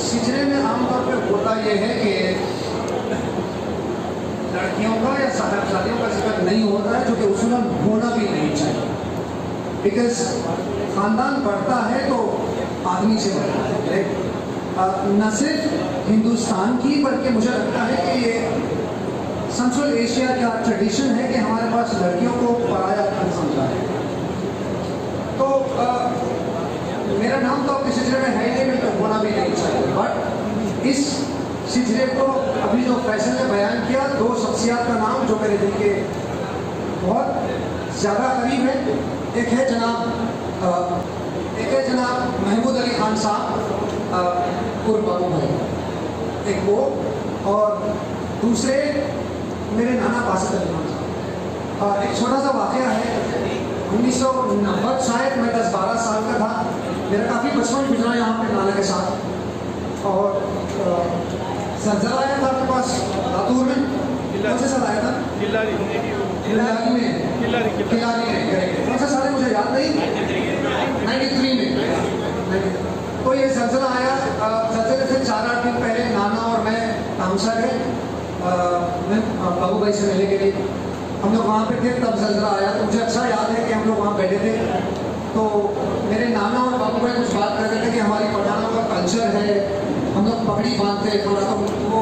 सिजरे में आमतौर पर होता यह है कि लड़कियों का या साहबजादियों का जिक्र नहीं होता है, जो कि उसूलन होना भी नहीं चाहिए, बिकॉज ख़ानदान बढ़ता है तो आदमी से बढ़ता है। न सिर्फ हिंदुस्तान की बल्कि मुझे लगता है कि ये सेंट्रल एशिया का ट्रेडिशन है कि हमारे पास लड़कियों को पराया धन समझा है। तो मेरा नाम तो आपके सिलसिले में है ही नहीं, तो होना भी नहीं चाहिए, बट इस सिलसिले को अभी जो फैसल ने बयान किया, दो शख्सियत का नाम जो मेरे दिल के बहुत ज़्यादा करीब है, एक है जनाब महमूद अली खान साहब कुर्ब बाबू भाई, एक वो, और दूसरे मेरे नाना बासित अली खान साहब। एक छोटा सा वाक़या है, 1990 शायद मैं 10-12 साल का था, मेरा काफ़ी बचपन गुजरा यहाँ पे नाना के साथ, और ज़लज़ला आया था आपके पास लातूर में, कौन से साल आया था? किलारी में, कौन सा साल है मुझे याद नहीं, 93 में। तो ये ज़लज़ला आया, ज़लज़ले से 4-8 दिन पहले नाना और मैं तामसा गए, मैं बाबू भाई से मिलने के लिए, हम लोग वहाँ पे थे, तब ज़लज़ला आया। तो मुझे अच्छा याद है कि हम लोग वहाँ बैठे थे, तो मेरे नाना और बाबू भाई कुछ बात कर रहे थे कि हमारी पठानों का कल्चर है, हम लोग पगड़ी बांधते हैं थोड़ा, तो वो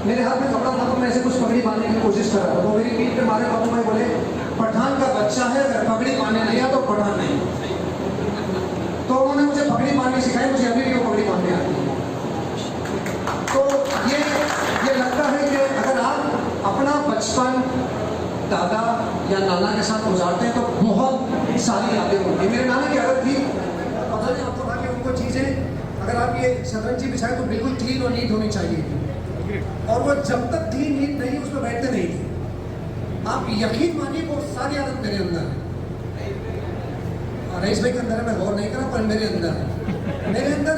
मेरे हाथ में कपड़ा था तो मैं ऐसे कुछ पगड़ी बांधने की कोशिश कर रहा था, तो मेरी पीठ पे मारे बाबू भाई बोले, पठान का बच्चा है, अगर पगड़ी बांधने नहीं आ तो पठान नहीं। तो उन्होंने मुझे पगड़ी बांधनी सिखाई, मुझे अभी भी वो पगड़ी बांधने आती है। तो ये लगता है कि अगर आप अपना बचपन दादा या नाना के साथ गुजारते हैं तो बहुत सारी यादें होंगी। मेरे नाना की आदत थी, पता नहीं आपको था कि उनको चीज़ें अगर आप ये शतरंजी बिछाए तो बिल्कुल क्लीन और नीट होनी चाहिए, और वो जब तक क्लीन नीट नहीं उसमें बैठते नहीं थे। आप यकीन मानिए वो सारी आदत मेरे अंदर है, रईस भाई के अंदर है, मैं गौर नहीं करा, पर मेरे अंदर है। मेरे अंदर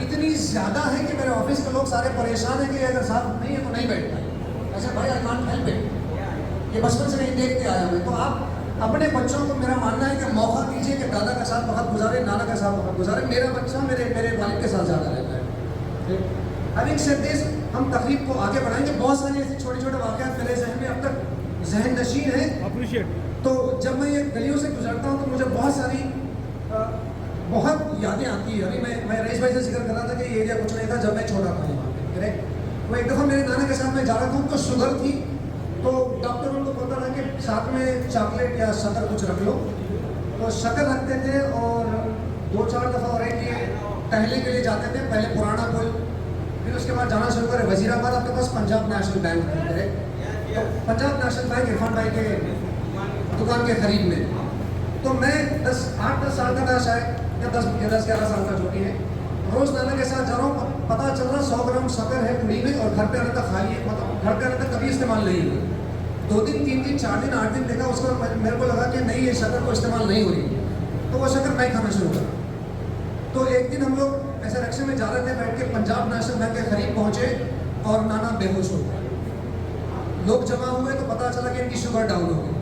इतनी ज़्यादा है कि मेरे ऑफिस के लोग सारे परेशान हैं कि अगर साहब नहीं है तो नहीं बैठता। ऐसा भाई आई कांट हेल्प इट, ये बचपन से नहीं देखते आया हमें। तो आप अपने बच्चों को, मेरा मानना है कि मौका दीजिए कि दादा के साथ वक्त गुजारे, नाना के साथ वक्त गुजारे। मेरा बच्चा मेरे वालिद के साथ ज़्यादा रहता है। हैविंग सेड दिस, हम तकरीब को आगे बढ़ाएंगे। बहुत सारे ऐसे छोटे छोटे वाक़यात मेरे जहन में अब तक जहन नशीन है। तो जब मैं ये गलियों से गुजरता हूँ तो मुझे बहुत सारी बहुत यादें आती है। अभी मैं रईस भाई से जिक्र कर रहा था कि ये एरिया कुछ नहीं था जब मैं छोटा था वहाँ पे, करेक्ट। तो एक दफ़ा मेरे नाना के साथ मैं जा रहा था, उनको शुगर थी, तो डॉक्टर उनको पता था कि साथ में चॉकलेट या शक्कर कुछ रख लो, तो शक्कर रखते थे। और 2-4 दफ़ा और एक ये टहलने के लिए जाते थे, पहले पुराना पुल, फिर उसके बाद जाना शुरू करे वजीराबाद, आपके पास पंजाब नेशनल बैंक है, तो पंजाब नेशनल बैंक इरफान भाई के दुकान के करीब में। तो मैं 8-10 साल का था शायद, या 10-11 साल का जो भी है, रोज़ नाना के साथ जा रहा हूँ, पता चल रहा 100 ग्राम शक्कर है पुड़ी में, और घर पे आने तक खाली है, मतलब घर पे आने तक कभी इस्तेमाल नहीं हुई। 2 दिन 3 दिन 4 दिन 8 दिन देखा, उसको मेरे को लगा कि नहीं ये शक्कर को इस्तेमाल नहीं हो रही, तो वो शक्कर मैं खाना शुरू करा। तो एक दिन हम लोग ऐसे रक्शे में जा रहे थे, बैठ के पंजाब नेशनल बैंक के करीब पहुँचे और नाना बेहोश हो गए। लोग जमा हुए तो पता चला कि इनकी शुगर डाउन हो गई,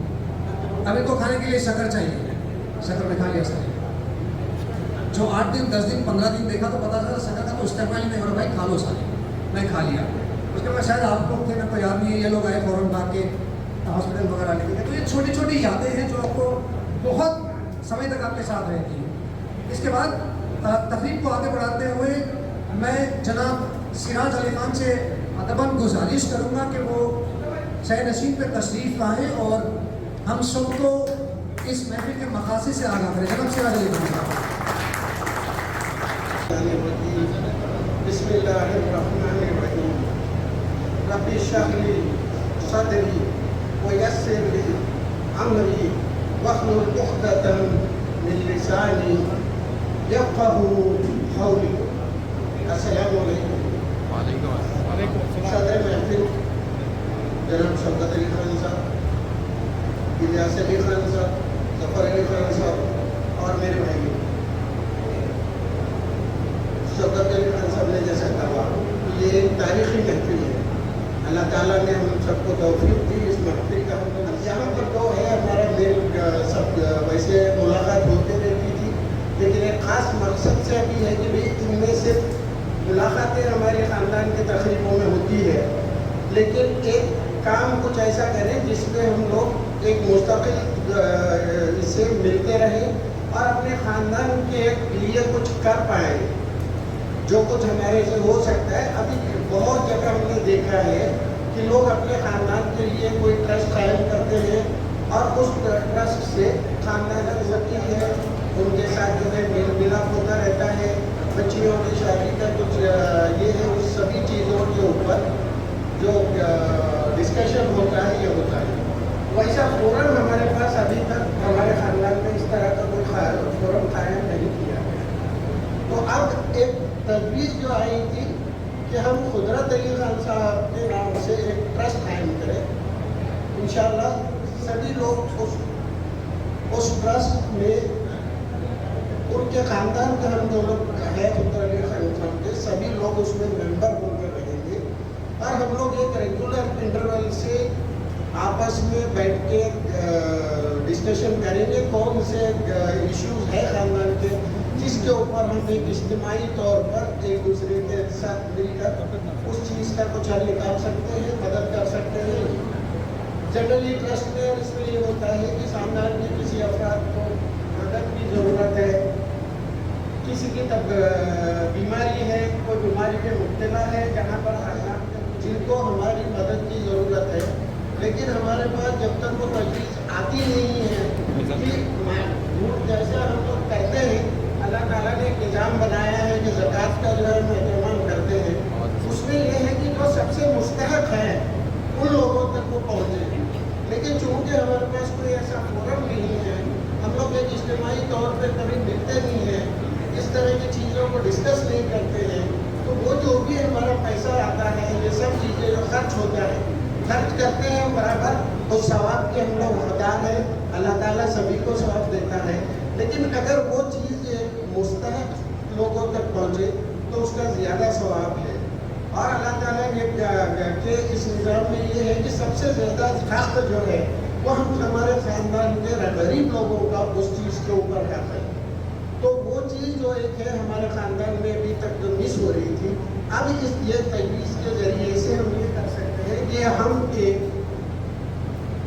अब इनको खाने के लिए शक्कर चाहिए। शक्कर में खा लिया सारी, जो 8 दिन 10 दिन 15 दिन देखा तो पता चला शक्कर का तो इस्तेमाल ही नहीं हो रहा, भाई खा लो सारी। मैं खा लिया। उसके बाद शायद आप लोग थे, मेरे को याद नहीं है, ये लोग आए फ़ौरन भाग के हॉस्पिटल वगैरह लेके गए। तो ये छोटी छोटी यादें हैं जो आपको बहुत समय तक आपके साथ रहती हैं। इसके बाद तकरीब को आगे बढ़ाते हुए मैं जनाब सिराज अली खान से अदबन गुजारिश करूँगा कि वो शय नशीन पे तशरीफ़ लाएँ और हम सबको इस महफिल के मकासद से आगाह करें। जनाब सिराज अली खान साहब। बिस्मिल्लाहिर्रहमानिर्रहीम। रब्बि इश्रह ली सदरी वयस्सिर ली अमरी वहलुल उक़दतम मिन लिसानी यफ़क़हू क़ौली। अस्सलामु अलैकुम। सदर महफिल जनाब शौकत अली खान साहब, इलियास अली खान साहब, ज़फ़र अली खान साहब और मेरे भाई शौकत अली खान साहब ने जैसा कहा, ये एक तारीख़ी महफिल है। अल्लाह ताला ने हम सबको तौफ़ीक़ दी इस महफिल का। यहाँ पर तो है हमारा मेल सब वैसे मुलाकात होते रहती थी, लेकिन एक ख़ास मकसद से अभी है कि भाई इनमें से मुलाकातें हमारे ख़ानदान के तकरीबों में होती है, लेकिन एक काम कुछ ऐसा करें जिसमें हम लोग एक मुस्तकिल इससे मिलते रहें और अपने ख़ानदान के लिए कुछ कर पाएँ, जो कुछ हमारे से हो सकता है। अभी बहुत जगह हमने देखा है कि लोग अपने ख़ानदान के लिए कोई ट्रस्ट कायम करते हैं और उस ट्रस्ट से ख़ानदान होती है, उनके साथ जो है मेल मिलाप होता रहता है, बच्चियों की शादी का कुछ ये है, उस सभी चीज़ों के ऊपर जो डिस्कशन होता है ये होता है। वैसा फोरम हमारे पास अभी तक हमारे ख़ानदान में इस तरह का कोई फोरम कायम नहीं किया है। तो अब एक तजवीज़ जो आई थी कि हम कुदरत अली खान साहब के नाम से एक ट्रस्ट कायम करें। इंशाअल्लाह सभी लोग उस ट्रस्ट में उनके ख़ानदान के हम जो लोग हैं कुदरत अली खान साहब के सभी लोग उसमें मेंबर होकर रहेंगे और हम लोग एक रेगुलर इंटरवल से आपस में बैठ के डिस्कशन करेंगे कौन से इश्यूज है ख़ानदान के जिसके ऊपर हम एक इज्तिमाई तौर पर एक दूसरे के साथ मिलकर उस चीज़ का कुछ हल निकाल सकते हैं, मदद कर सकते हैं। जनरली ट्रस्ट में इसमें ये होता है कि ख़ानदान के किसी अफराद को मदद की ज़रूरत है, किसी की तब बीमारी है, कोई बीमारी में मुब्तला है जहाँ पर ख़ानदान जिनको हमारी मदद की ज़रूरत है, लेकिन हमारे पास जब तक वो तजवीज़ आती नहीं है कि जैसा हम लोग कहते हैं अल्लाह ताला ने एक निज़ाम बनाया है कि ज़कात का जो है हम एहतमाम करते हैं, उसमें यह है कि जो सबसे मुस्तहक़ है उन लोगों तक वो पहुँचे। लेकिन चूँकि हमारे पास कोई ऐसा फोरम नहीं है, हम लोग एक इज्तिमाई तौर पर कभी मिलते नहीं हैं, इस तरह की चीज़ों को डिस्कस नहीं करते हैं, तो वो जो भी हमारा पैसा आता है ये सब चीज़ें जो खर्च होता है खर्च करते हैं बराबर, तो सवाब के हम लोग हकदार हैं, अल्लाह ताला सभी को सवाब देता है। लेकिन अगर वो चीज़ मुस्तहक़ लोगों तक पहुँचे तो उसका ज़्यादा सवाब है। और अल्लाह ताला के इस निज़ाम में ये है कि सबसे ज़्यादा हक़ जो है वो हम हमारे ख़ानदान के गरीब लोगों का उस चीज़ के ऊपर हक़ है। तो वो चीज़ जो एक है हमारे ख़ानदान में अभी तक जो मिस हो रही थी, अब ये तजवीज़ के ज़रिए से हम ये कर सकते हैं कि हम एक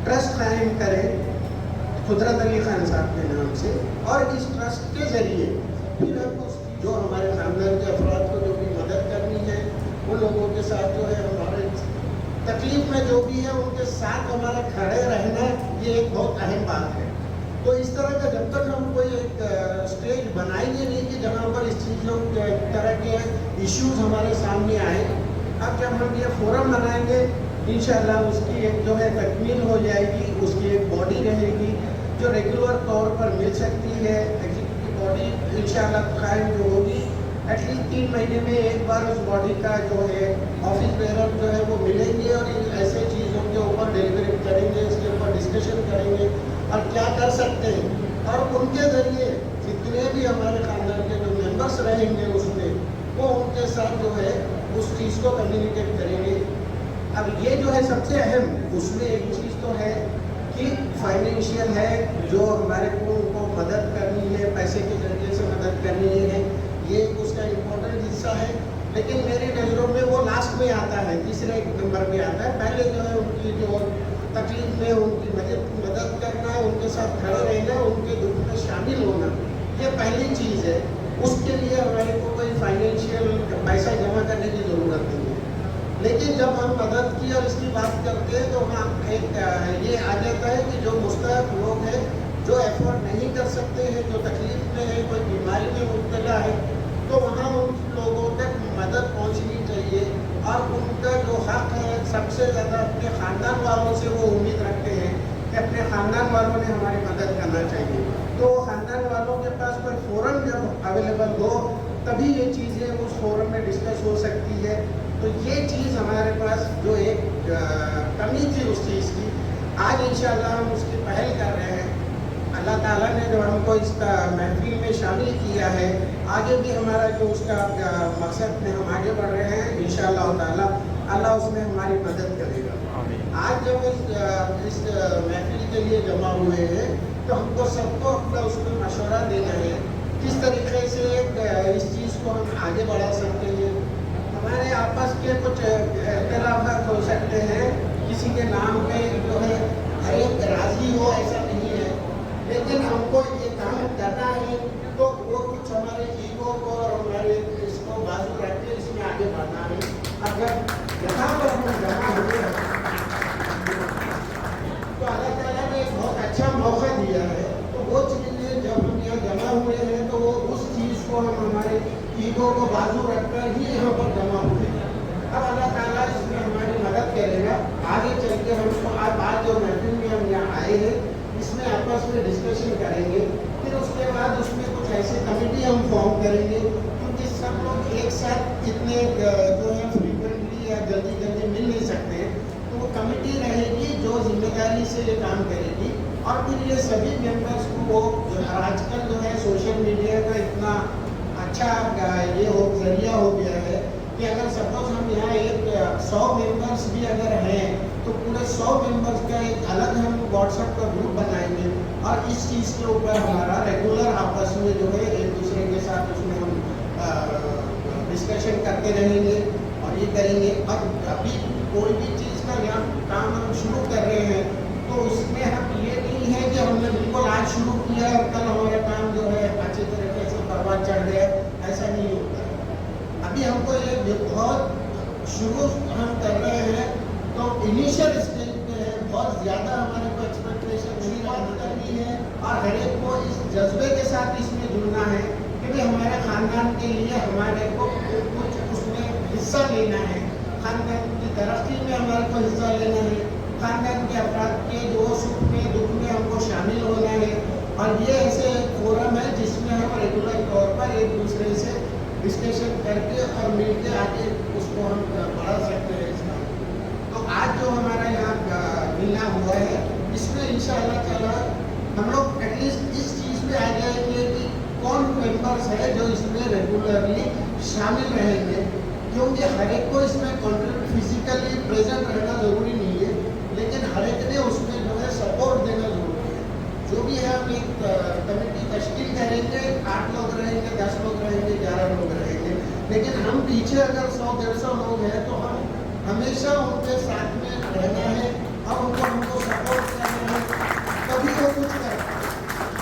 ट्रस्ट कायम करें कुदरत अली खान साहब के नाम से, और इस ट्रस्ट के ज़रिए फिर हम जो हमारे ख़ानदान के अफराद को जो भी मदद करनी है उन लोगों के साथ जो है हमारे तकलीफ़ में जो भी है उनके साथ हमारा खड़े रहना, ये एक बहुत अहम बात है। तो इस तरह का जब तक हम कोई एक स्टेज बनाएंगे नहीं कि जहाँ पर इस चीज़ों तरह के इश्यूज हमारे सामने आए, अब जब हम ये फोरम बनाएंगे इंशाअल्लाह उसकी एक जो है तकमील हो जाएगी, उसकी एक बॉडी रहेगी जो रेगुलर तौर पर मिल सकती है। एग्जीक्यूटिव बॉडी इंशाअल्लाह कायम जो होगी, एटलीस्ट 3 महीने में एक बार उस बॉडी का जो है ऑफिस बेरर जो है वो मिलेंगे और इन ऐसे चीज़ों के ऊपर डिलीवरी करेंगे, इसके ऊपर डिस्कशन करेंगे और क्या कर सकते हैं, और उनके ज़रिए जितने भी हमारे ख़ानदान के जो मेंबर्स रहेंगे उसमें वो उनके साथ जो है उस चीज़ को कम्युनिकेट करेंगे। अब ये जो है सबसे अहम, उसमें एक चीज़ तो है कि फाइनेंशियल है, जो हमारे को उनको मदद करनी है, पैसे के ज़रिए से मदद करनी है, ये उसका इम्पोर्टेंट हिस्सा है। लेकिन मेरी नज़रों में वो लास्ट में आता है, तीसरे नंबर पे आता है। पहले जो है उनकी जो तकलीफ में उनकी मदद करना, उनके साथ खड़े रहना, उनके दुख में शामिल होना, ये पहली चीज़ है। उसके लिए हमारे को कोई फाइनेंशियल पैसा जमा करने की ज़रूरत नहीं है। लेकिन जब हम मदद की और इसकी बात करते हैं तो हम एक ये आ जाता है कि जो मुस्तहक़ लोग हैं, जो एफर्ट नहीं कर सकते हैं, जो तकलीफ में है, कोई बीमारी में मुब्तला है, तो वहाँ उन लोगों तक मदद पहुँचनी चाहिए और उनका जो हक़ है सबसे ज़्यादा अपने ख़ानदान वालों से वो उम्मीद रखते हैं कि अपने ख़ानदान वालों ने हमारी मदद करना चाहिए। तो ख़ानदान वालों के पास कोई फ़ोरम जब अवेलेबल हो तभी ये चीज़ें उस फोरम में डिस्कस हो सकती है। तो ये चीज़ हमारे पास जो एक कमी थी उस चीज़ की, आज इंशाअल्लाह हम उसकी पहल कर रहे हैं। अल्लाह ताला ने जो हमको इस महफिल में शामिल किया है, आगे भी हमारा जो उसका मकसद में हम आगे बढ़ रहे हैं, इंशाअल्लाह ताला अल्लाह उसमें हमारी मदद करेगा। आज जब इस महफिल के लिए जमा हुए हैं तो हमको सबको अपना उसमें मशवरा देना है किस तरीके से इस चीज़ को हम आगे बढ़ा सकते हैं, हमारे आपस के कुछ इख्तिलाफात हो सकते हैं, किसी के नाम पे जो है हर एक राजी हो ऐसा नहीं है, लेकिन हमको ये काम करना है तो वो कुछ हमारे ईगो को और हमारे इसको बाजू रख के इसमें आगे बढ़ना है। अगर यहाँ पर हम जमा हुए हैं तो अल्लाह ताला ने एक बहुत अच्छा मौका दिया है, तो वो चीज़ें जब हम यहाँ जमा हुए हैं तो वो उस चीज़ को हम हमारे ईगो को बाजू रखकर ही यहाँ पर जमा हुए हैं। अब अल्लाह ताला इसमें हमारी मदद करेगा, आगे चल के हमको आज जो महफिल में हम यहाँ आए हैं इसमें आपस में डिस्कशन करेंगे, फिर उसके बाद उसमें कुछ ऐसी कमेटी हम फॉर्म करेंगे, क्योंकि सब लोग एक साथ इतने जो है फ्रीक्वेंटली या जल्दी जल्दी मिल नहीं सकते हैं, तो वो कमेटी रहेगी जो जिम्मेदारी से ये काम करेगी। और फिर ये सभी मेंबर्स को वो आजकल जो है सोशल मीडिया का इतना अच्छा ये हो जरिया हो गया है कि अगर सपोज हम यहाँ एक 100 मेंबर्स भी अगर हैं तो पूरे 100 मेंबर्स का एक अलग हम व्हाट्सएप का ग्रुप बनाएंगे और इस चीज़ के ऊपर हमारा रेगुलर आपस में जो है एक दूसरे के साथ उसमें हम डिस्कशन करते रहेंगे और ये करेंगे। और अभी कोई भी चीज़ का यहाँ काम हम शुरू कर रहे हैं तो उसमें हम ये नहीं है कि हमने बिल्कुल आज शुरू किया और कल हमारा काम जो है अच्छी तरीके से परवान चढ़ गया, ऐसा नहीं होता है। अभी हमको ये बहुत शुरू हम कर रहे हैं तो इनिशियल स्टेज पे है, बहुत ज़्यादा हमारे को एक्सपेक्टेशन शुरुआत करनी है और हर एक को इस जज्बे के साथ इसमें जुड़ना है कि भाई हमारे ख़ानदान के लिए हमारे को कुछ उसमें हिस्सा लेना है, ख़ानदान की तरक्की में हमारे को हिस्सा लेना है, ख़ानदान के अफराद के जो सुख में दुख में हमको शामिल होना है। और ये ऐसे फोरम है जिसमें हम रेगुलर तौर पर एक दूसरे से डिस्कशन करके और मिलकर आगे उसको हम बढ़ा सकते हैं इसका। तो आज जो हमारा यहाँ मिलना हुआ है इसमें इंशाअल्लाह ताला हम लोग एटलीस्ट इस चीज़ पे आ जाएंगे कि कौन मेंबर्स है जो इसमें रेगुलरली शामिल रहेंगे, क्योंकि हर एक को इसमें कॉन्ट्रीब्यूट फिजिकली प्रेजेंट रहना ज़रूरी नहीं है, लेकिन हर एक ने उसमें जो है सपोर्ट देना ज़रूरी है। जो भी है हम एक कमेटी तश्कील करेंगे, 8 लोग रहेंगे, 10 लोग रहेंगे, 11 लोग रहेंगे, लेकिन हम पीछे अगर 100-150 लोग हैं तो हम हमेशा उनके साथ में रहना है और हमको सपोर्ट करना है, तभी वो कुछ करें।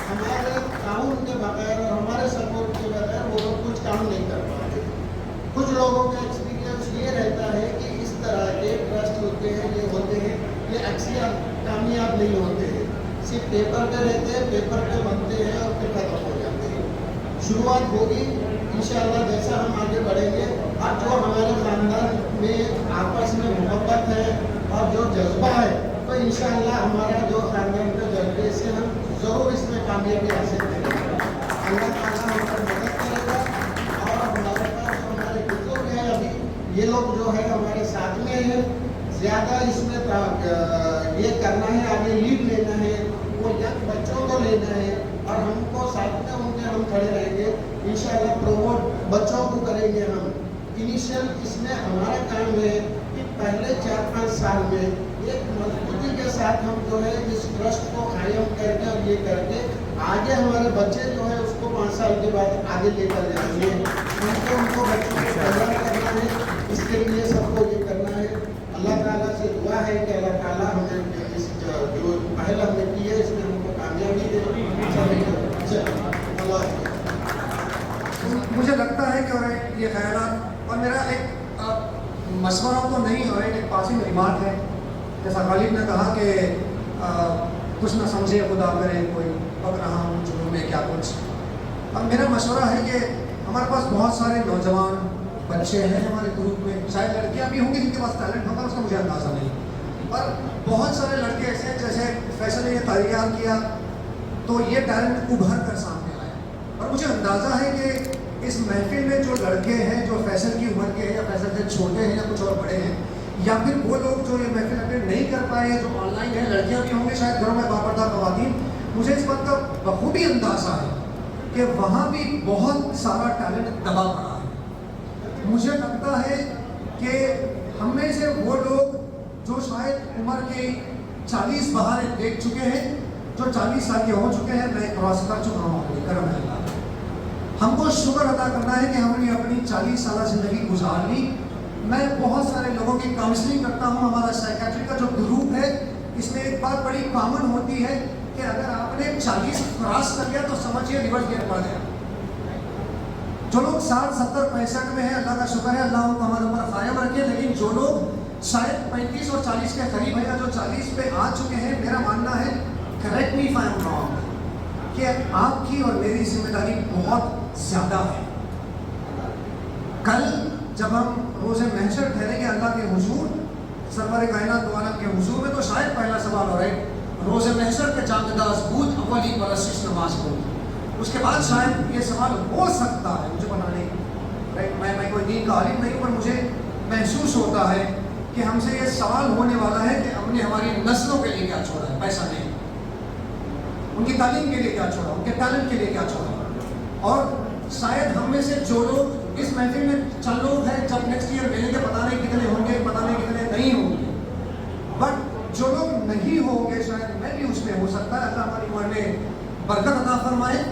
हमारे कानून के बगैर और हमारे सपोर्ट के बगैर वो लोग कुछ काम नहीं कर पाते। कुछ लोगों का एक्सपीरियंस ये रहता है कि इस तरह के ट्रस्ट होते हैं, ये होते हैं, ये अक्सर कामयाब नहीं होते हैं, सिर्फ पेपर पे रहते हैं, पेपर पे बनते हैं और फिर खत्म हो जाते हैं। शुरुआत होगी इंशाअल्लाह जैसा हम आगे बढ़ेंगे और जो हमारे ख़ानदान में आपस में मोहब्बत है और जो जज्बा है तो इंशाअल्लाह हमारा जो ख़ानदान के जज्बे से हम ज़रूर इसमें कामयाबी हासिल करेंगे। अल्लाह ताला हमारी मदद करेगा और हमारे पास हमारे बुजुर्ग हैं अभी ये लोग जो है हमारे साथ में हैं, ज़्यादा इसमें ये करना है, आगे लीड लेना है, वो यंग बच्चों को लेना है और हमको साथ में उनके हम खड़े रहेंगे इंशाअल्लाह। प्रमोट बच्चों को करेंगे हम। इनिशियल इसमें हमारा काम है कि पहले 4-5 साल में एक मजबूती के साथ हम जो है इस ट्रस्ट को कायम करके और ये करके आगे हमारे बच्चे जो है उसको 5 साल के बाद आगे लेकर जाएंगे। उनको बच्चों को तैयार करना है, इसके लिए सबको ये करना है। अल्लाह ताला से दुआ है कि अल्लाह ताला हमें इस जो पहल हमने की है इसमें हमको कामयाबी दे। मुझे लगता है कि और ये ख्यालात और मेरा एक मशवरा तो नहीं और एक पासिंग रिमार्क है, जैसा गालिब ने कहा कि कुछ ना समझे खुदा करे कोई पक रहा हूँ जुनून में क्या कुछ। अब मेरा मशवरा है कि हमारे पास बहुत सारे नौजवान बच्चे हैं हमारे ग्रुप में, शायद लड़कियाँ भी होंगी जिनके पास टैलेंट होगा, उसका मुझे अंदाज़ा नहीं, पर बहुत सारे लड़के ऐसे हैं जैसे फैसल ने ये तैयार किया तो ये टैलेंट उभर कर सामने आया। और मुझे अंदाज़ा है कि इस महफिल में जो लड़के हैं जो फैसल की उम्र के हैं या फैसल से छोटे हैं या कुछ और बड़े हैं, या फिर वो लोग जो ये महफिल अटेंड नहीं कर पाए जो ऑनलाइन है, लड़कियां भी होंगी शायद घरों में बापर्दा ख़वातीन, मुझे इस बात का बखूबी अंदाज़ा है कि वहाँ भी बहुत सारा टैलेंट दबा पड़ा है। मुझे लगता है कि हम में से वो लोग जो शायद उम्र के 40 बहारें देख चुके हैं, जो 40 साल के हो चुके हैं, मैं क्रॉस कर चुका हूँ करम है। हमको शुक्र अदा करना है कि हमने अपनी 40 साल ज़िंदगी गुजार ली میں بہت سارے لوگوں کی کاؤنسلنگ کرتا ہوں. ہمارا سائیکیٹری کا جو گروپ ہے اس میں ایک بات بڑی کامن ہوتی ہے کہ اگر آپ نے 40 کراس کر لیا تو سمجھیے ریورس گیئر پڑ گیا. جو لوگ 60, 70, 65 میں ہیں اللہ کا شکر ہے, اللہ ان کو ہمارے اوپر قائم رکھے. لیکن جو لوگ شاید 35 اور 40 کے قریب ہیں یا جو 40 پہ آ چکے ہیں, میرا ماننا ہے, correct me if I am wrong, کہ آپ کی اور میری ذمہ داری بہت زیادہ ہے. کل جب ہم روز محشر ٹھہریں گے اللہ کے حضور, سرور کائنات دو عالم کے حضور میں, تو شاید پہلا سوال ہو رہا ہے روز محشر کے جانگداز بود اولی پرستش نماز کو. اس کے بعد شاید یہ سوال ہو سکتا ہے, مجھے بتا نہیں, میں کوئی دین کا عالم نہیں ہوں, پر مجھے محسوس ہوتا ہے کہ ہم سے یہ سوال ہونے والا ہے کہ ہم نے ہماری نسلوں کے لیے کیا چھوڑا ہے. پیسہ نہیں, ان کی تعلیم کے لیے کیا چھوڑا, ان کے ٹیلنٹ کے لیے کیا چھوڑا. اور شاید ہم میں سے جو لوگ اس محفل میں چند لوگ ہیں, جب نیکسٹ ایئر ملیں گے پتہ نہیں کتنے ہوں گے, پتہ نہیں کتنے نہیں ہوں گے, بٹ جو لوگ نہیں ہوں گے شاید میں بھی اس میں ہو سکتا ہے. اللہ ہماری عمر میں برکت عطا فرمائے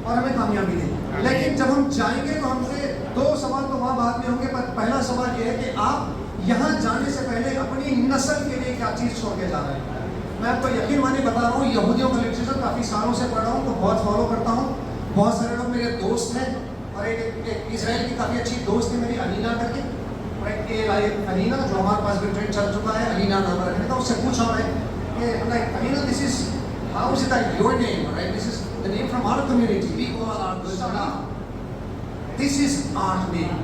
اور ہمیں کامیابی دے. لیکن جب ہم جائیں گے تو ہم سے 2 سوال تو وہاں بعد میں ہوں گے, پر پہلا سوال یہ ہے کہ آپ یہاں جانے سے پہلے اپنی نسل کے لیے کیا چیز چھوڑ کے جا رہے ہیں. میں آپ کو یقین مانی بتا رہا ہوں, یہودیوں کا لٹریچر کافی سالوں سے پڑھ رہا ہوں, تو بہت فالو کرتا ہوں. بہت سارے لوگ میرے دوست ہیں, اور ایک اسرائیل کی کافی اچھی دوست ہے میری الینا کر کے, اور ایک الینا جو ہمارے پاس بھی ٹرینڈ چل چکا ہے, الینا نام رکھنے کا. اس سے پوچھا میں کہ Alina, this is how is that your name, right, this is the name from our community, we call our Gulzara, this is our name,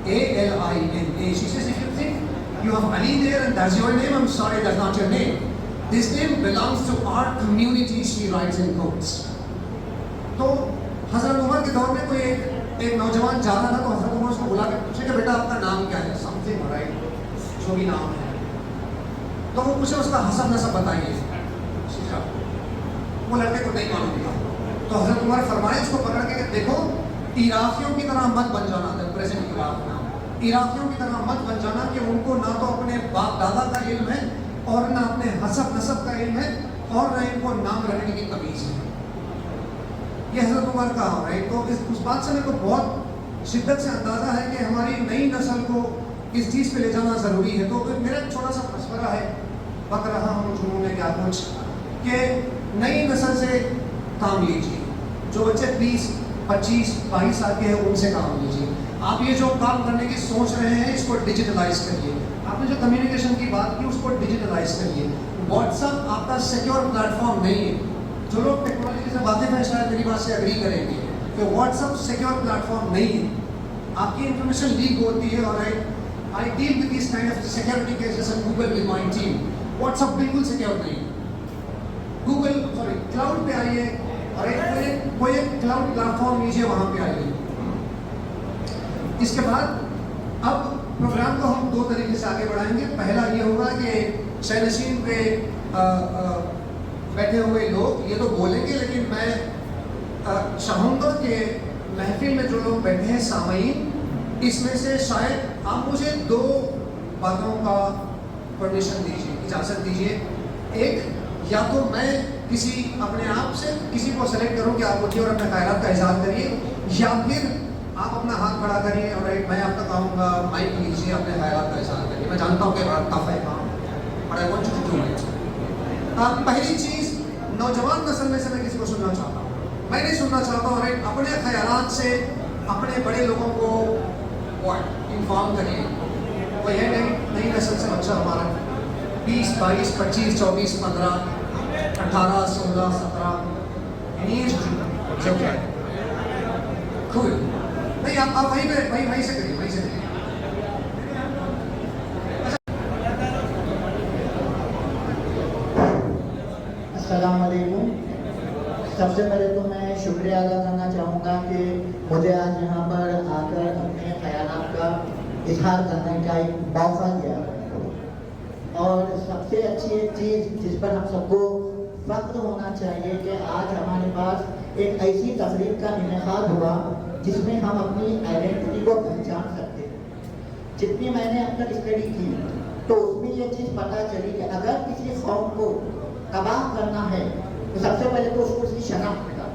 A-L-I-N-A. She says, if you think you have Ali there and that's your name, I'm sorry, that's not your name. This name belongs to our community, she writes in quotes. تو حضرت عمر کے دور میں کوئی ایک نوجوان جا رہا تھا, تو حضرت عمر اس کو بلا کے پوچھے کہ بیٹا آپ کا نام کیا ہے, سم تھنگ, رائٹ, جو بھی نام ہے. تو وہ پوچھے اس کا حسب نسب بتائیے. وہ لڑکے کو نہیں معلوم تھا, تو حضرت عمر فرمائے اس کو پکڑ کے کہ دیکھو, عراقیوں کی طرح مت بن جانا, پریزنٹ عراق میں عراقیوں کی طرح مت بن جانا کہ ان کو نہ تو اپنے باپ دادا کا علم ہے, اور نہ اپنے حسب نسب کا علم ہے, اور نہ ان کو نام رکھنے کی تمیز ہے. یہ حضرت عمر کا ہو رہا ہے. تو اس بات سے میرے کو بہت شدت سے اندازہ ہے کہ ہماری نئی نسل کو اس چیز پہ لے جانا ضروری ہے. تو میرا ایک چھوٹا سا مشورہ ہے, بک رہا ہوں جنہوں نے کیا کچھ, کہ نئی نسل سے کام لیجیے. جو بچے 20, 25, 22 سال کے ہیں ان سے کام لیجیے. آپ یہ جو کام کرنے کی سوچ رہے ہیں اس کو ڈیجیٹلائز کریے. آپ نے جو کمیونیکیشن کی بات کی اس کو ڈیجیٹلائز کریے. واٹس ایپ آپ کا سیکیور پلیٹ فارم نہیں ہے. جو لوگ ٹیکنالوجی سے واقف ہیں شاید میری بات سے اگری کریں گے کہ WhatsApp secure platform نہیں ہے. آپ کی انفارمیشن لیک ہوتی ہے, اور I deal with this kind of security cases and Google with my team. WhatsApp بالکل سیکیور نہیں ہے. گوگل کلاؤڈ پہ آئیے, اور کوئی ایک کلاؤڈ پلیٹ فارم لیجیے, وہاں پہ آئیے. اس کے بعد اب پروگرام کو ہم 2 طریقے سے آگے بڑھائیں گے. پہلا یہ ہوگا کہ شہنشین پہ بیٹھے ہوئے لوگ یہ تو بولیں گے, لیکن میں چاہوں گا کہ محفل میں جو لوگ بیٹھے ہیں سامعین, اس میں سے شاید آپ مجھے 2 باتوں کا پرمیشن دیجیے, اجازت دیجیے. ایک, یا تو میں کسی اپنے آپ سے کسی کو سلیکٹ کروں کہ آپ اٹھیے اور اپنے خیالات کا اظہار کریے, یا پھر آپ اپنا ہاتھ کھڑا کریے اور میں آپ تک آؤں گا, مائک لیجیے, اپنے خیالات کا اظہار کریے. میں جانتا ہوں کہ بڑا ٹف ہے کام, but I want you to do it. پہلی چیز, نوجوان نسل میں سے میں کسی کو سننا چاہتا ہوں, میں نہیں سننا چاہتا ہوں, اور اپنے خیالات سے اپنے بڑے لوگوں کو انفارم کریے. وہ ہے نئی نسل سے بچہ ہمارا 20, 22, 25, 24, 15, 18, 16, 17 cool. نہیں, آپ وہیں سے کریے, وہیں سے کریے. السلام علیکم. سب سے پہلے تو میں شکریہ ادا کرنا چاہوں گا کہ مجھے آج یہاں پر آ کر اپنے خیالات کا اظہار کرنے کا ایک موقع دیا. اور سب سے اچھی ایک چیز جس پر ہم سب کو فخر ہونا چاہیے کہ آج ہمارے پاس ایک ایسی تقریب کا انعقاد ہوا جس میں ہم اپنی آئیڈینٹی کو پہچان سکتے ہیں. جتنی میں نے اب تک اسٹڈی کی تو اس میں یہ چیز پتہ چلی کہ اگر کسی قوم کو تباہ کرنا ہے تو سب سے پہلے تو اس کو اس کی شناخت کرو.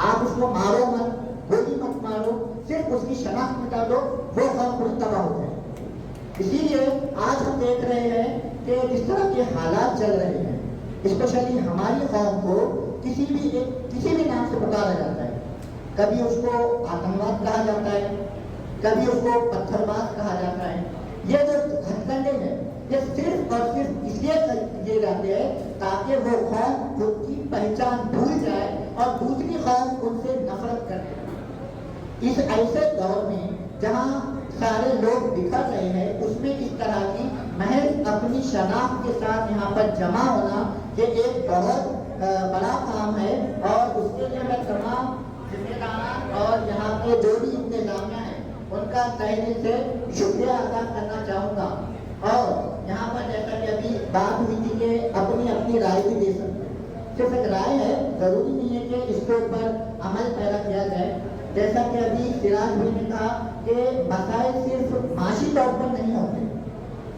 آپ اس کو مارو مت, گولی مت مارو, صرف اس کی شناخت مٹا دو وہ قوم پوری تباہ ہو جائے. اسی لیے آج ہم دیکھ رہے ہیں کہ جس طرح کے حالات چل رہے ہیں اسپیشلی ہماری قوم کو کسی بھی نام سے پکارا جاتا ہے. کبھی اس کو آتنکواد کہا جاتا ہے, کبھی اس کو پتھر باز کہا جاتا ہے. یہ جو ہتھ کنڈے ہیں یہ صرف اور صرف اس لیے کیے جاتے ہیں تاکہ وہ قوم خود کی پہچان بھول جائے اور دوسری قوم ان سے نفرت کرے. اس ایسے دور میں جہاں سارے لوگ بکھر رہے ہیں اس میں اس طرح کی محض اپنی شناخت کے ساتھ یہاں پر جمع ہونا یہ ایک بہت بڑا کام ہے. اور اس کے لیے میں تمام ذمہ داران اور یہاں کے جو بھی انتظامیہ ہیں ان کا تہہ دل سے شکریہ ادا کرنا چاہوں گا. اور یہاں پر جیسا کہ ابھی بات ہوئی تھی کہ اپنی رائے بھی دے سکتے ہیں. صرف ایک رائے ہے, ضروری نہیں ہے کہ اس کے اوپر عمل پیدا کیا جائے. جیسا کہ ابھی سراج بھائی نے کہا کہ مسائل صرف معاشی طور پر نہیں ہوتے,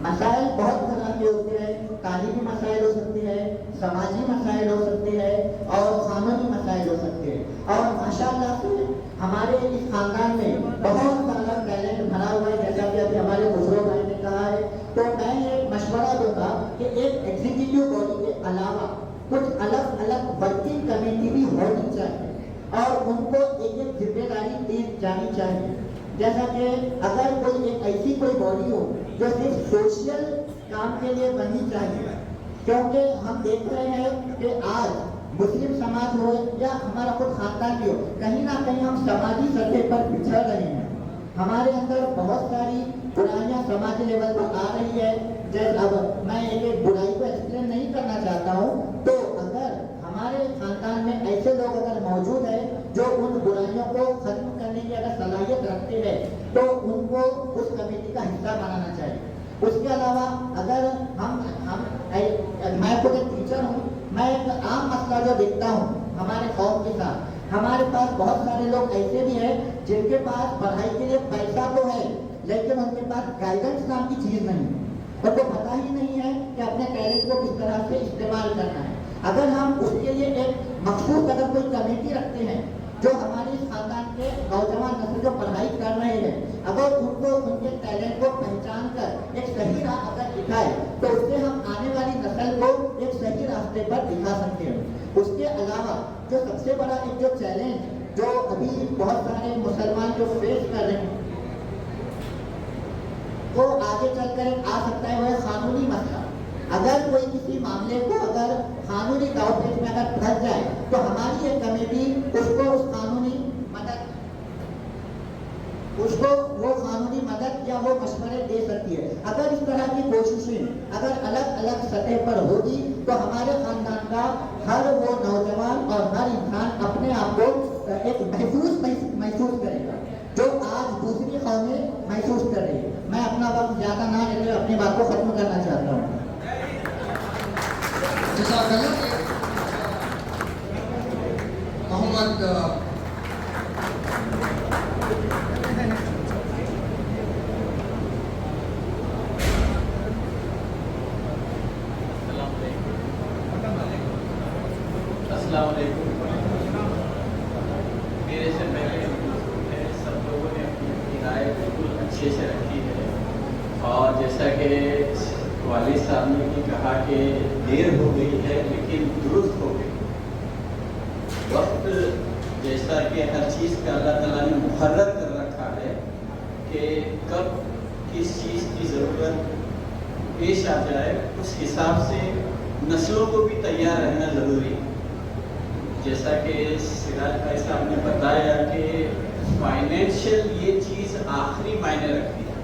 مسائل بہت طرح کے ہوتے ہیں. تعلیمی مسائل ہو سکتے ہیں, سماجی مسائل ہو سکتے ہیں اور قانونی مسائل ہو سکتے ہیں. اور ماشاءاللہ سے ہمارے اس خاندان میں بہت سارا ٹیلنٹ بھرا ہوا ہے جیسا کہ ابھی ہمارے خسرو بھائی نے کہا ہے. تو میں ایک مشورہ دوں گا کہ ایک ایگزیکٹو باڈی کے علاوہ کچھ الگ الگ ورکنگ کمیٹی بھی ہونی چاہیے اور ان کو ایک ذمہ داری دی جانی چاہیے. جیسا کہ اگر کوئی ایک ایسی کوئی باڈی ہو جو صرف سوشل کام کے لیے بننی چاہیے, کیونکہ ہم دیکھ رہے ہیں کہ آج مسلم سماج ہو یا ہمارا خود خاندان بھی ہو, کہیں نہ کہیں ہم سماجی سطح پر بچھڑ رہے ہیں. ہمارے اندر بہت ساری برائیاں سماجی لیول پر آ رہی ہے. جیسے اب میں ایک برائی کو ایکسپلین نہیں کرنا چاہتا ہوں, تو اگر ہمارے خاندان میں ایسے لوگ اگر موجود ہیں جو ان برائیوں کو ختم کرنے کی اگر صلاحیت رکھتے ہیں تو ان کو اس کمیٹی کا حصہ بنانا چاہیے. اس کے علاوہ اگر میں خود ایک ٹیچر ہوں, میں ایک عام مسئلہ جو دیکھتا ہوں ہمارے قوم کے ساتھ, ہمارے پاس بہت سارے لوگ ایسے بھی ہیں جن کے پاس پڑھائی کے لیے پیسہ تو ہے لیکن ان کے پاس گائیڈنس نام کی چیز نہیں, ان کو پتہ ہی نہیں ہے کہ اپنے ٹیلنٹ کو کس طرح سے استعمال کرنا ہے. اگر ہم اس کے لیے ایک مخصوص اگر کوئی کمیٹی رکھتے ہیں جو ہمارے اس خاندان کے نوجوان نسل جو پڑھائی کر رہے ہیں, اگر ان کو ان کے ٹیلنٹ کو پہچان کر ایک صحیح راہ اگر دکھائے تو اس سے ہم آنے والی نسل کو ایک صحیح راستے پر دکھا سکتے ہیں. اس کے علاوہ جو سب سے بڑا ایک جو چیلنج جو ابھی بہت سارے مسلمان جو فیس کر رہے ہیں وہ آگے چل کر آ سکتا ہے, وہ ہے قانونی مسئلہ. اگر کوئی کسی معاملے کو اگر قانونی داؤ پیچ میں اگر پھنس جائے تو ہماری ایک کمیٹی اس کو وہ قانونی مدد یا وہ مشورے دے سکتی ہے. اگر اس طرح کی کوششیں اگر الگ الگ سطح پر ہوگی تو ہمارے خاندان کا ہر وہ نوجوان اور ہر انسان اپنے آپ کو ایک محسوس کرے گا جو آج دوسری قومیں محسوس کر رہی ہے. میں اپنا وقت زیادہ نہ لے کر اپنی بات کو ختم کرنا چاہتا ہوں. جزاک اللہ. محمد السلام علیکم. میرے سے پہلے سب لوگوں نے اپنی رائے بالکل اچھے سے رکھی ہے اور جیسا کہ والد صاحب نے بھی کہا کہ دیر ہو گئی ہے لیکن درست ہو گئی. وقت جیسا کہ ہر چیز کا اللہ تعالیٰ نے مقرر کر رکھا ہے کہ کب کس چیز کی ضرورت پیش آ جائے اس حساب سے نسلوں کو بھی تیار رہنا ضروری ہے. جیسا کہ سراج بھائی صاحب نے بتایا کہ فائنینشیل یہ چیز آخری معنی رکھتی ہے.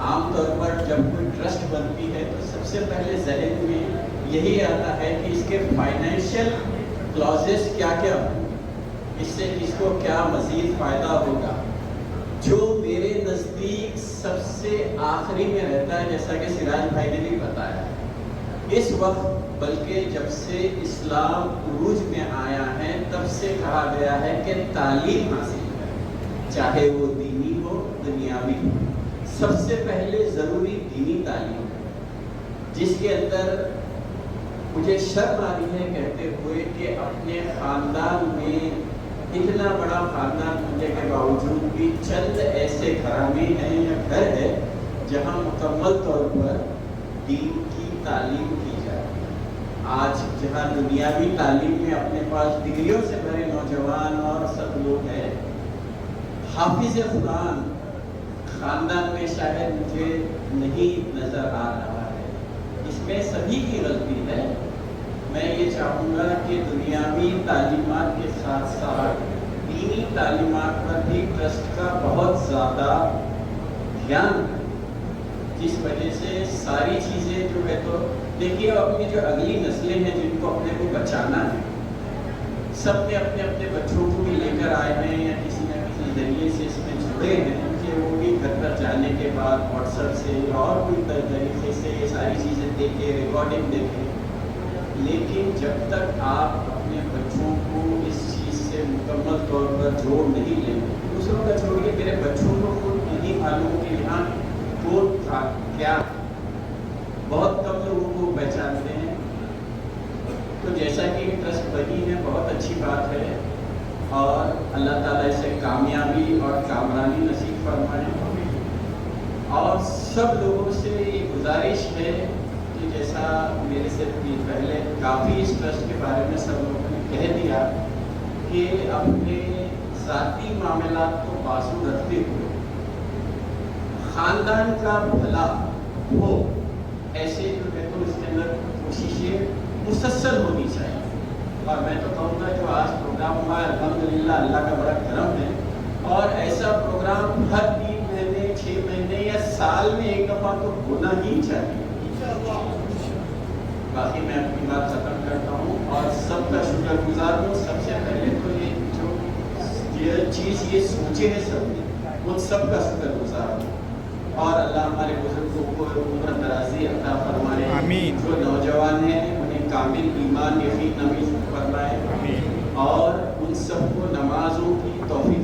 عام طور پر جب کوئی ٹرسٹ بنتی ہے تو سب سے پہلے ذہن میں یہی آتا ہے کہ اس کے فائنینشیل کلازز کیا کیا ہوں, اس سے کس کو کیا مزید فائدہ ہوگا. جو میرے نزدیک سب سے آخری میں رہتا ہے جیسا کہ سراج بھائی نے بھی بتایا اس وقت, بلکہ جب سے اسلام عروج میں آیا ہے تب سے کہا گیا ہے کہ تعلیم حاصل کریں, چاہے وہ دینی ہو دنیاوی ہو. سب سے پہلے ضروری دینی تعلیم ہے جس کے اندر مجھے شرم آ رہی ہے کہتے ہوئے کہ اپنے خاندان میں इतना बड़ा खानदान होने के बावजूद भी चंद ऐसे घराने हैं या घर है जहाँ मुकम्मल तौर पर दीन की तालीम की जाए। आज जहाँ दुनियावी तालीम में अपने पास डिग्रियों से भरे नौजवान और सब लोग हैं, हाफिज कुरान खानदान में शायद मुझे नहीं नज़र आ रहा है। इसमें सभी की गलती है। मैं ये चाहूँगा कि दुनियावी तालीमात के साथ साथ दीनी तालीमात पर भी ट्रस्ट का बहुत ज़्यादा ध्यान है, जिस वजह से सारी चीज़ें जो है, तो देखिए अपनी जो अगली नस्लें हैं जिनको अपने को बचाना है, सब ने अपने अपने बच्चों को भी लेकर आए हैं या किसी न किसी जरिए से इसमें जुड़े हैं कि वो भी घर पर जाने के बाद व्हाट्सएप से और कोई तरीके से ये सारी चीज़ें देखें, रिकॉर्डिंग देखें। लेकिन जब तक आप अपने बच्चों को इस चीज़ से मुकम्मल तौर पर जोड़ नहीं लेंगे, दूसरों का छोड़िए, मेरे बच्चों को खुद नहीं मालूम कि यहाँ कौन था क्या, बहुत कम लोगों को पहचानते हैं। तो जैसा कि ट्रस्ट बनी है, बहुत अच्छी बात है और अल्लाह ताला इसे कामयाबी और कामरानी नसीब फरमाए। और सब लोगों से ये गुजारिश है कि जैसा मेरे से पहले काफ़ी इस ट्रस्ट के बारे में सब लोगों ने कह दिया कि अपने ज़ाती मामलात को बाजू रखते हुए ख़ानदान का भला हो, ऐसे जो है तो इसके अंदर कोशिशें मुसलसल होनी चाहिए। और मैं तो कहूँगा जो आज प्रोग्राम हुआ है, अल्हम्दुलिल्लाह अल्लाह का बड़ा करम है, और ऐसा प्रोग्राम हर 3 महीने 6 महीने या साल में एक दफ़ा तो होना ही चाहिए। बाकी मैं अपनी बात खत्म करता हूँ और सबका शुक्रगुजार हूँ। सबसे पहले तो ये चीज़ ये सोचे है सबने, उन सबका शुक्रगुजार हूँ। और अल्लाह हमारे बुजुर्गों को उम्र दराजी अता फरमाए, आमीन। जो नौजवान हैं उन्हें कामिल ईमान यकीन नमीज फरमाए, आमीन। और उन सबको नमाजों की तौफीक